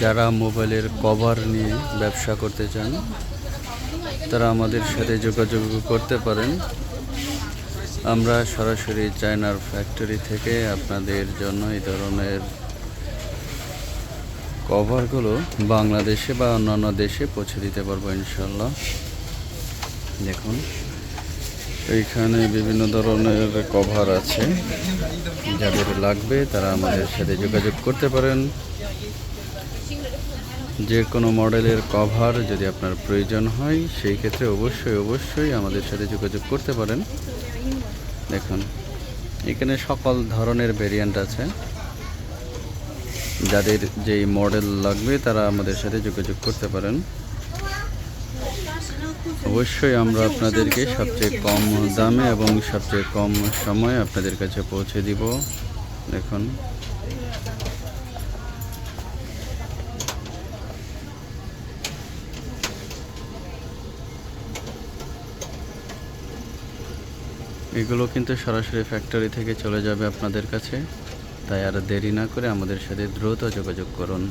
যারা মোবাইলের কভার নিয়ে ব্যবসা করতে চান তারা আমাদের সাথে যোগাযোগ করতে পারেন। আমরা সরাসরি চায়নার ফ্যাক্টরি থেকে আপনাদের জন্য এই ধরনের কভারগুলো বাংলাদেশে বা অন্যান্য দেশে পৌঁছে দিতে পারবো ইনশাল্লাহ। দেখুন এইখানে বিভিন্ন ধরনের কভার আছে, যাদের লাগবে তারা আমাদের সাথে যোগাযোগ করতে পারেন। যে কোনো মডেলের কভার যদি আপনার প্রয়োজন হয় সেই ক্ষেত্রে অবশ্যই আমাদের সাথে যোগাযোগ করতে পারেন। দেখুন এখানে সকল ধরনের ভেরিয়েন্ট আছে, যাদের যেই মডেল লাগবে তারা আমাদের সাথে যোগাযোগ করতে পারেন। অবশ্যই আমরা আপনাদেরকে সবচেয়ে কম দামে এবং সবচেয়ে কম সময়ে আপনাদের কাছে পৌঁছে দিব। দেখুন এগুলো কিন্তু সরাসরি ফ্যাক্টরি থেকে চলে যাবে আপনাদের কাছে, তাই আর দেরি না করে আমাদের সাথে দ্রুত যোগাযোগ করুন।